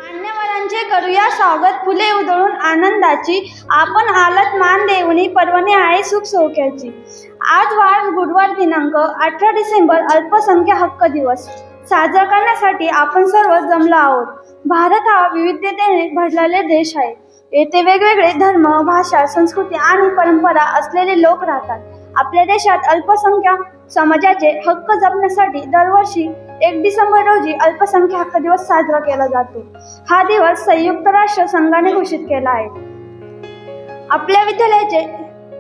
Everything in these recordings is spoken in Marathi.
मान्यवरांचे करूया स्वागत, फुले उधळून आनंदाची. आपण आलात मान देऊनी, पर्वणी आहे सुख सौख्याची. आज वार गुरुवार दिनांक 18 डिसेंबर अल्पसंख्याक हक्क दिवस साजरा करण्यासाठी आपण सर्व जमलो आहोत. भारत हा विविधतेने भरलेला देश आहे. येथे वेगवेगळे धर्म, भाषा, संस्कृती आणि परंपरा असलेले लोक राहतात. आपल्या देशात अल्पसंख्याक समाजाचे हक्क जपण्यासाठी दरवर्षी 1 डिसेंबर रोजी अल्पसंख्याक हक्क दिवस साजरा केला जातो. हा दिवस संयुक्त राष्ट्र संघाने घोषित केला आहे. आपल्या विद्यालयाचे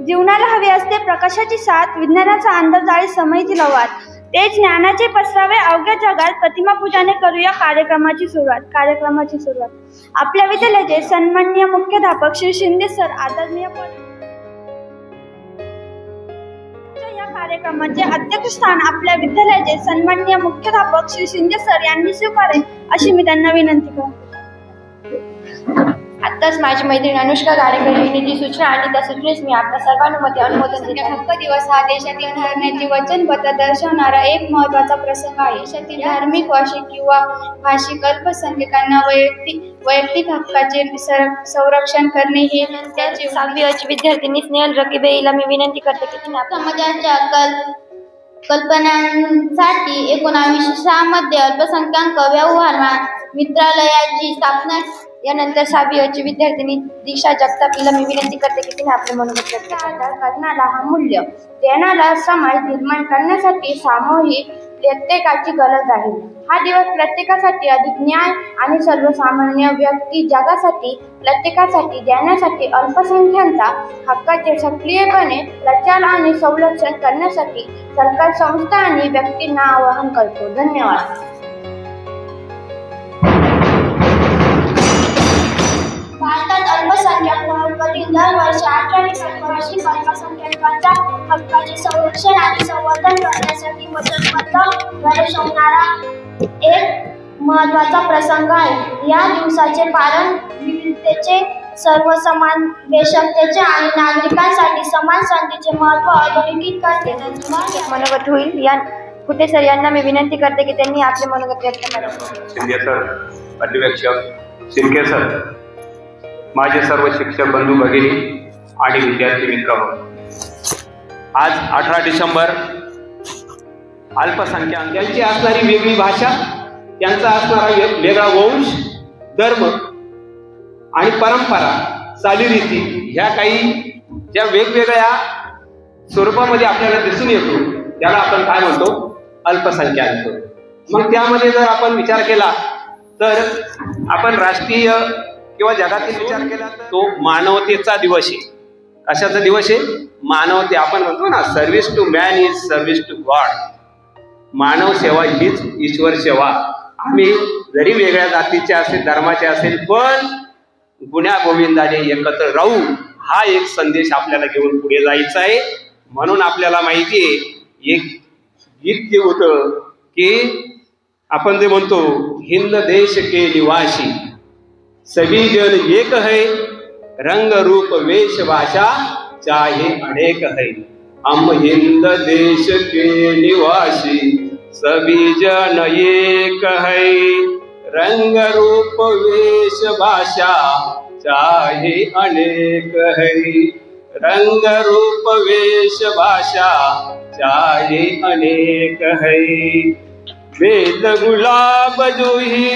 जीवनाला हवी असते प्रकाशाची साथ, विज्ञानाचा अंतर्जाळी समयची लवाद. ते ज्ञानाचे पसरावे अवघ्या जगात, प्रतिमा पूजाने करूया कार्यक्रमाची सुरुवात. आपल्या विद्यालयाचे सन्माननीय मुख्याध्यापक श्री शिंदे सर आदरणीय या कार्यक्रमाचे अध्यक्षस्थान आपल्या विद्यालयाचे सन्माननीय मुख्याध्यापक श्री शिंदे सर यांनी स्वीकारावे अशी मी त्यांना विनंती करते. आत्ताच माझी मैत्रीण अनुष्का गाडेकर यांनी जी सूचना आणि त्या सूचनेस मी आपल्या सर्वानुमते अनुमोदन देते. हक्क दिवस हा देशातील धरण्याची वचनबद्धता दर्शवणारा एक महत्त्वाचा प्रसंग आहे. देशातील धार्मिक, वार्षिक किंवा भाषिक अल्पसंख्याकांना वैयक्तिक हक्काचे संरक्षण करणे हे त्याची 6वी विद्यार्थिनी स्नेहल रकीबे हिला मी विनंती करते की तिने समाजाच्या कल्पनांसाठी 1906 मध्ये अल्पसंख्याक व्यवहार मित्रालयाची स्थापना. यानंतर 6वी विद्यार्थिनी दीक्षा जगताप हिला मी विनंती करते की तिने आपले मनोगत व्यक्त सादर करणारा हा मूल्य देणारा समाज निर्माण करण्यासाठी सामूहिक प्रत्येकाची गरज आहे. हा दिवस प्रत्येकासाठी अधिक न्याय आणि सर्वसामान्य व्यक्ती जगासाठी प्रत्येकासाठी देण्यासाठी अल्पसंख्याकांच्या हक्काचे सक्रियपणे प्रचार आणि संरक्षण करण्यासाठी सरकार, संस्था आणि व्यक्तींना आवाहन करतो. धन्यवाद. भारतात अल्पसंख्याक महत्त्वातील दरवर्षी 18 डिसेंबर रोजी अल्पसंख्याकांच्या हक्काचे संरक्षण आणि संवर्धन करण्यासाठी वचनबद्ध दर्शवणारा एक महत्त्वाचा प्रसंग आहे. या दिवसाचे पालन विविधतेचे, सर्वसमावेशकतेचे आणि नागरिकांसाठी समान संधीचे महत्त्व अधोरेखित करते. मनोगत होईल. या कुठे सर यांना मी विनंती करते की त्यांनी आपले मनोगत व्यक्त करावे. शिंदे सर, अध्यक्षक शिंदे सर, माझे सर्व शिक्षक बंधू भगिनी आणि विद्यार्थी मित्र, आज 18 डिसेंबर अल्पसंख्याक यांची असणारी वेगळी भाषा, त्यांचा असणारा वेगळा वंश, धर्म आणि परंपरा, चालीरीती ह्या काही ज्या वेगवेगळ्या स्वरूपामध्ये आपल्याला दिसून येतो त्याला आपण काय म्हणतो, अल्पसंख्याक म्हणतो. मग त्यामध्ये जर आपण विचार केला तर आपण राष्ट्रीय किंवा जगातील विचार केला तर तो मानवतेचा दिवस आहे. कशाचा दिवस आहे? मानवते. आपण म्हणतो ना, service to man is service to God. मानव सेवा हीच ईश्वर सेवा. आम्ही जरी वेगळ्या जातीचे असेल, धर्माचे असेल, पण गुण्या गोविंदाने एकत्र राहू हा एक संदेश आपल्याला घेऊन पुढे जायचा आहे. म्हणून आपल्याला माहिती आहे, एक गीत जे होतं की आपण जे म्हणतो, हिंद देश के निवासी सभी जन एक है, रंग रूप वेश भाषा चाहे अनेक है. हम हिंद देश के निवासी सभी जन एक है, रंग रूप वेश भाषा चाहे अनेक है, रंग रूप वेश भाषा चाहे अनेक है. वेद गुलाब जूही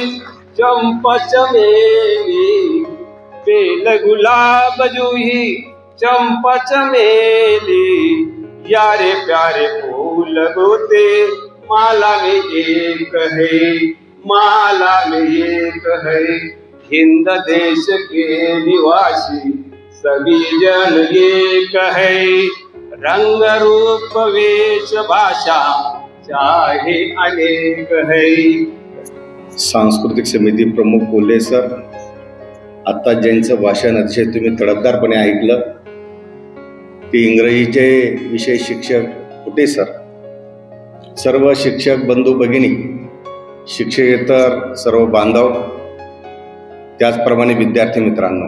चंपा चमेली, बेल गुलाब जूही चंपा चमेली, यारे प्यारे फूल गोते माला में एक है, माला में एक है. हिंद देश के निवासी सभी जन एक है, रंग रूप वेश भाषा चाहे अनेक है. सांस्कृतिक समिती प्रमुख कोल्हे सर, आत्ता ज्यांचं भाषण अतिशय तुम्ही तडफदारपणे ऐकलं ते इंग्रजीचे विषय शिक्षक कुठे सर, सर्व शिक्षक बंधू भगिनी, शिक्षकेतर सर्व बांधव, त्याचप्रमाणे विद्यार्थी मित्रांनो,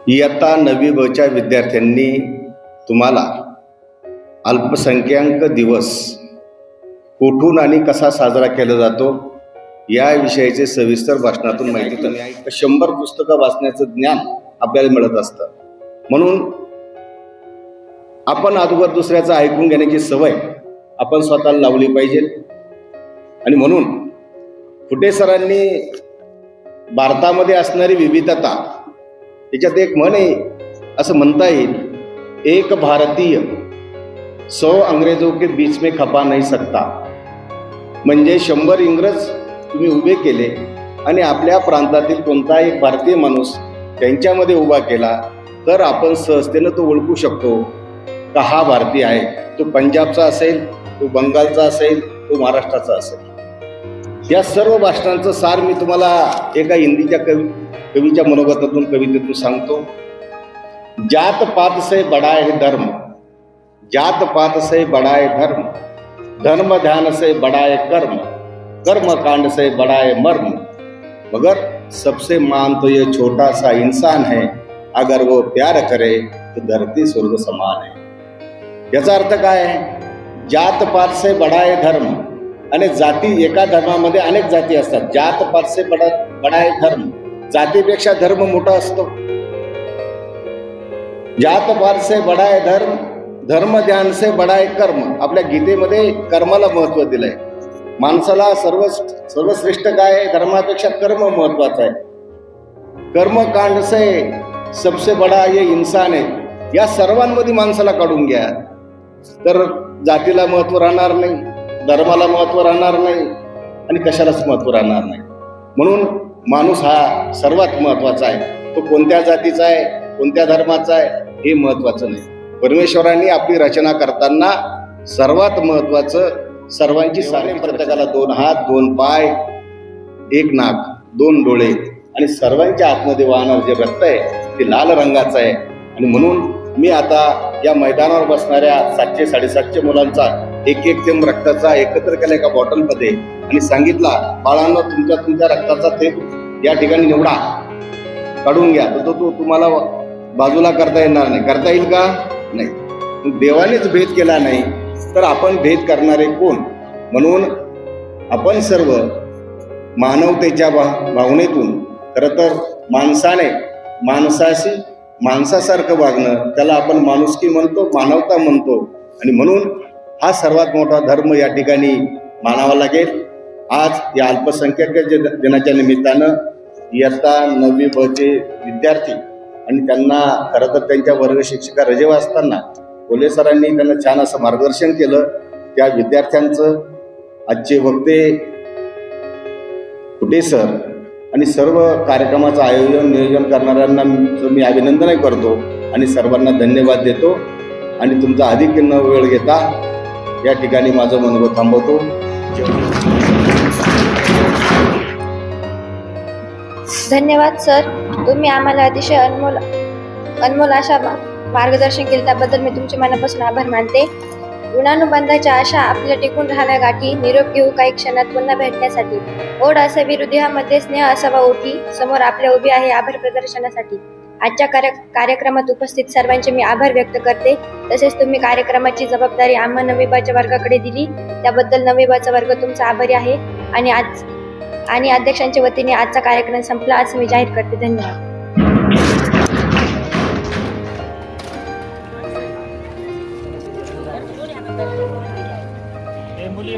इयत्ता 9वी ब च्या विद्यार्थ्यांनी तुम्हाला अल्पसंख्याक दिवस कुठून आणि कसा साजरा केला जातो या विषयाचे सविस्तर भाषणातून माहिती तुम्ही 100 पुस्तकं वाचण्याचं ज्ञान आपल्याला मिळत असतं. म्हणून आपण अगोदर दुसऱ्याचं ऐकून घेण्याची सवय आपण स्वतःला लावली पाहिजे. आणि म्हणून फुटे सरांनी भारतामध्ये असणारी विविधता, त्याच्यात एक म्हण आहे, असं म्हणता येईल, एक भारतीय 100 अंग्रेजों के बीच में खपा नहीं सकता. म्हणजे 100 इंग्रज तुम्ही उभे केले आणि आपल्या प्रांतातील कोणता एक भारतीय माणूस त्यांच्यामध्ये उभा केला तर आपण सहजतेनं तो ओळखू शकतो का हा भारतीय आहे. तो पंजाबचा असेल, तो बंगालचा असेल, तो महाराष्ट्राचा असेल. या सर्व भाषणांचं सार मी तुम्हाला एका हिंदीच्या कवीच्या मनोगतातून, कवितेतून सांगतो. जात पात से बड़ा है धर्म, जात पात से बड़ा है धर्म, धर्म ध्यान से बड़ा है कर्म, कर्म कांड से बड़ा है मर्म, मगर सबसे मान तो ये छोटा सा इंसान है, अगर वो प्यार करे तो धरती स्वर्ग समान है. याचा अर्थ काय आहे? जात पात से बड़ा है धर्म. आणि जाती, एका धर्मामध्ये अनेक जाती असतात. जात पात से बड़ा है धर्म, जातीपेक्षा धर्म मोठा असतो. जात पात से बड़ा है धर्म, धर्म ध्यान से बड़ा है कर्म. आपल्या गीतेमध्ये कर्माला महत्व दिलंय. माणसाला सर्वश्रेष्ठ काय आहे? धर्मापेक्षा कर्म महत्वाचं आहे. कर्मकांड से सबसे बड़ा ये इंसान आहे. या सर्वांमध्ये माणसाला काढून घ्या तर जातीला महत्व राहणार नाही, धर्माला महत्व राहणार नाही आणि कशालाच महत्व राहणार नाही. म्हणून माणूस हा सर्वात महत्वाचा आहे. तो कोणत्या जातीचा आहे, कोणत्या धर्माचा आहे हे महत्वाचं नाही. परमेश्वरांनी आपली रचना करताना सर्वात महत्वाचं सर्वांची सारी, प्रत्येकाला 2 हात, 2 पाय, 1 नाक, 2 डोळे आणि सर्वांच्या आतमध्ये वाहणारं जे रक्त आहे ते लाल रंगाचं आहे. आणि म्हणून मी आता या मैदानावर बसणाऱ्या 700-750 मुलांचा एक थेंब रक्ताचा एकत्र केला एका बॉटलमध्ये आणि सांगितला, बाळांनो तुमच्या रक्ताचा थेंब या ठिकाणी निवडा, काढून घ्या. तर तो तुम्हाला बाजूला करता येणार नाही. करता येईल का? नाही. देवानेच भेद केला नाही तर आपण भेद करणारे कोण? म्हणून आपण सर्व मानवतेच्या भावनेतून, खरं तर माणसाने माणसाशी माणसासारखं वागणं, त्याला आपण माणुसकी म्हणतो, मानवता म्हणतो. आणि म्हणून हा सर्वात मोठा धर्म या ठिकाणी मानावा लागेल. आज या अल्पसंख्याक दिनाच्या निमित्तानं इयत्ता 9वी ब चे विद्यार्थी आणि त्यांना खरं तर त्यांच्या वर्ग शिक्षिका रजेवर असताना कोल्हे सरांनी त्यांना छान असं मार्गदर्शन केलं. त्या विद्यार्थ्यांचं आजचे वक्ते फुटे सर आणि सर्व कार्यक्रमाचं आयोजन नियोजन करणाऱ्यांना मी अभिनंदन करतो आणि सर्वांना धन्यवाद देतो. आणि तुमचा अधिक न वेळ घेता या ठिकाणी माझं मनोगत थांबवतो. धन्यवाद सर. तुम्ही आम्हाला अतिशय अनमोल अशा मार्गदर्शन केले त्याबद्दल मी तुमचे मनापासून आभार मानते. ऋणानुबंधाच्या आशा आपल्या टिकून राहण्या गाठी, निरोप घेऊ काही क्षणात पुन्हा भेटण्यासाठी. ओढ असावी हृदयामध्ये, स्नेह असावा ओठी, समोर आपल्या उभी आहे आभार प्रदर्शनासाठी. आजच्या कार्यक्रमात उपस्थित सर्वांचे मी आभार व्यक्त करते. तसेच तुम्ही कार्यक्रमाची जबाबदारी आम्हा 9वी ब च्या वर्गाकडे दिली त्याबद्दल 9वी ब चा वर्ग तुमचा आभारी आहे. आणि अध्यक्षांच्या वतीने आजचा कार्यक्रम संपला असं मी जाहीर करते. धन्यवाद. मुली